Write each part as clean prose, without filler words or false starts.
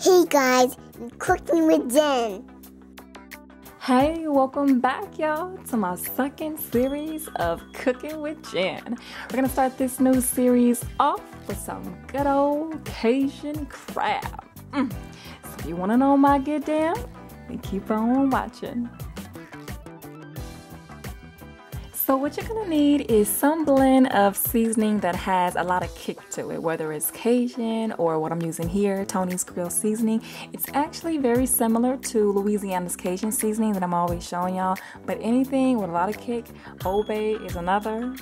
Hey guys, I'm Cookin with Jen. Hey, welcome back y'all to my second series of Cooking with Jen. We're gonna start this new series off with some good old Cajun crab. So if you wanna know my get down, then keep on watching. So what you're gonna need is some blend of seasoning that has a lot of kick to it, whether it's Cajun or what I'm using here, Tony's Grill seasoning. It's actually very similar to Louisiana's Cajun seasoning that I'm always showing y'all, but anything with a lot of kick, Old Bay is another.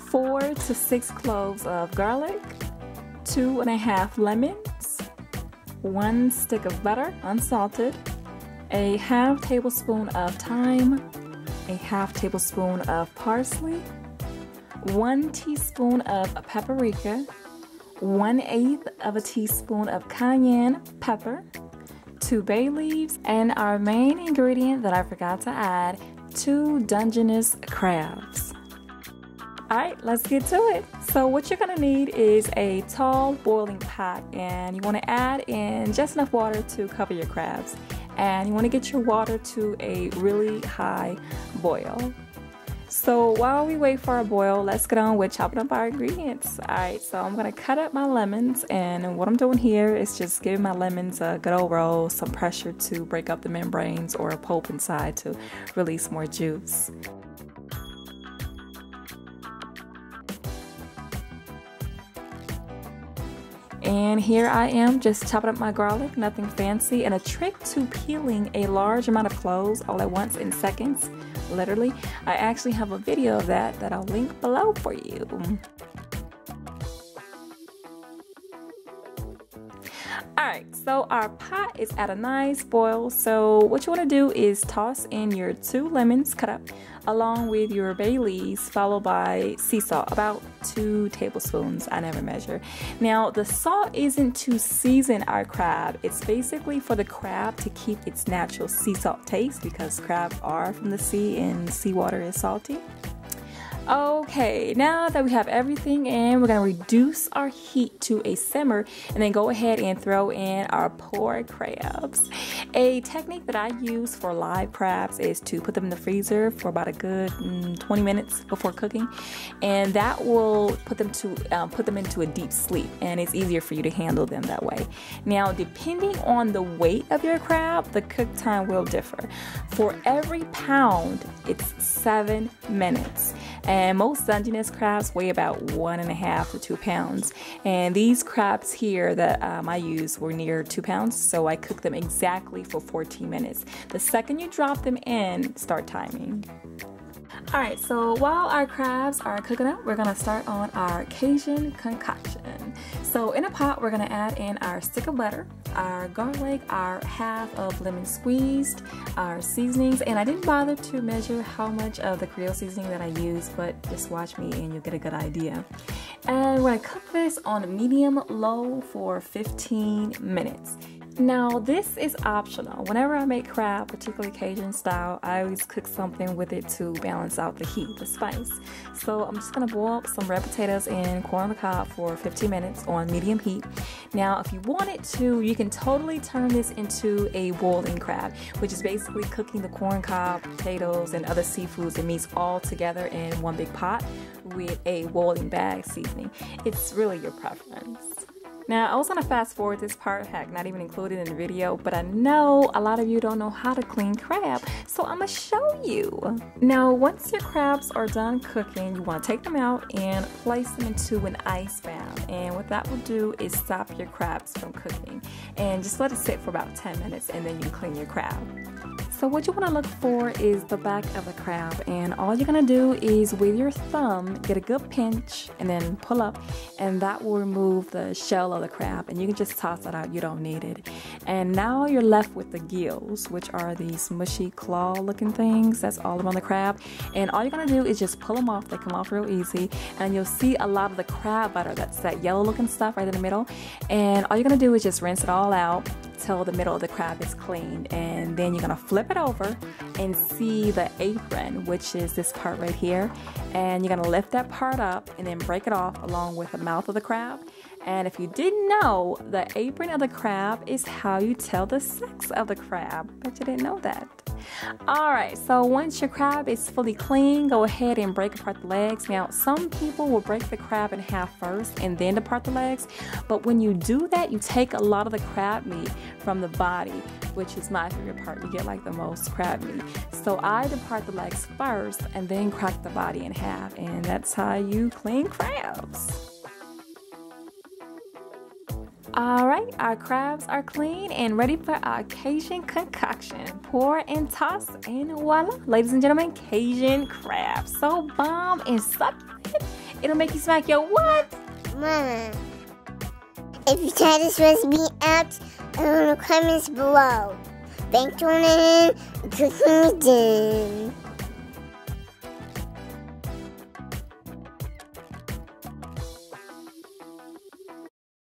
4 to 6 cloves of garlic, 2.5 lemons, 1 stick of butter, unsalted, a half tablespoon of thyme, a half tablespoon of parsley, 1 teaspoon of paprika, 1/8 of a teaspoon of cayenne pepper, 2 bay leaves, and our main ingredient that I forgot to add, 2 Dungeness crabs. Alright, let's get to it. So what you're gonna need is a tall boiling pot, and you want to add in just enough water to cover your crabs. And you want to get your water to a really high boil. So while we wait for our boil, let's get on with chopping up our ingredients. Alright, so I'm going to cut up my lemons, and what I'm doing here is just giving my lemons a good old roll, some pressure to break up the membranes or pulp inside to release more juice. And here I am just chopping up my garlic, nothing fancy. And a trick to peeling a large amount of cloves all at once in seconds, literally, I actually have a video of that I'll link below for you. Alright, so our pot is at a nice boil, so what you want to do is toss in your 2 lemons cut up along with your bay leaves, followed by sea salt, about 2 tablespoons. I never measure. Now the salt isn't to season our crab, it's basically for the crab to keep its natural sea salt taste, because crabs are from the sea and seawater is salty. Okay, now that we have everything in, we're going to reduce our heat to a simmer and then go ahead and throw in our poor crabs. A technique that I use for live crabs is to put them in the freezer for about a good 20 minutes before cooking, and that will put them into a deep sleep, and it's easier for you to handle them that way. Now, depending on the weight of your crab, the cook time will differ. For every pound, it's 7 minutes. And most Dungeness crabs weigh about 1.5 to 2 pounds. And these crabs here that I used were near 2 pounds, so I cooked them exactly for 14 minutes. The second you drop them in, start timing. Alright, so while our crabs are cooking up, we're going to start on our Cajun concoction. So in a pot, we're going to add in our stick of butter, our garlic, our half of lemon squeezed, our seasonings, and I didn't bother to measure how much of the Creole seasoning that I use, but just watch me and you'll get a good idea. And we're going to cook this on medium-low for 15 minutes. Now this is optional. Whenever I make crab, particularly Cajun style, I always cook something with it to balance out the heat, the spice. So I'm just going to boil up some red potatoes and corn on the cob for 15 minutes on medium heat. Now if you wanted to, you can totally turn this into a boiling crab, which is basically cooking the corn cob, potatoes, and other seafoods and meats all together in one big pot with a boiling bag seasoning. It's really your preference. Now, I was going to fast forward this part, heck, not even included in the video, but I know a lot of you don't know how to clean crab, so I'm going to show you. Now, once your crabs are done cooking, you want to take them out and place them into an ice bath. And what that will do is stop your crabs from cooking. And just let it sit for about 10 minutes, and then you can clean your crab. So what you want to look for is the back of the crab, and all you're going to do is with your thumb get a good pinch and then pull up, and that will remove the shell of the crab, and you can just toss that out. You don't need it. And now you're left with the gills, which are these mushy claw looking things that's all around the crab, and all you're going to do is just pull them off. They come off real easy, and you'll see a lot of the crab butter, that's that yellow looking stuff right in the middle, and all you're going to do is just rinse it all out till the middle of the crab is cleaned, and then you're going to flip it over and see the apron, which is this part right here, and you're going to lift that part up and then break it off along with the mouth of the crab, And if you didn't know, the apron of the crab is how you tell the sex of the crab. Bet you didn't know that. Alright, so once your crab is fully clean, go ahead and break apart the legs. Now, some people will break the crab in half first and then depart the legs. But when you do that, you take a lot of the crab meat from the body, which is my favorite part. You get like the most crab meat. So I depart the legs first and then crack the body in half. And that's how you clean crabs. Alright, our crabs are clean and ready for our Cajun concoction. Pour and toss, and voila, ladies and gentlemen, Cajun crab. So bomb and succulent, it'll make you smack your what? Mama, if you try this recipe out, in the comments below. Thanks for tuning in, Cookin With Jen.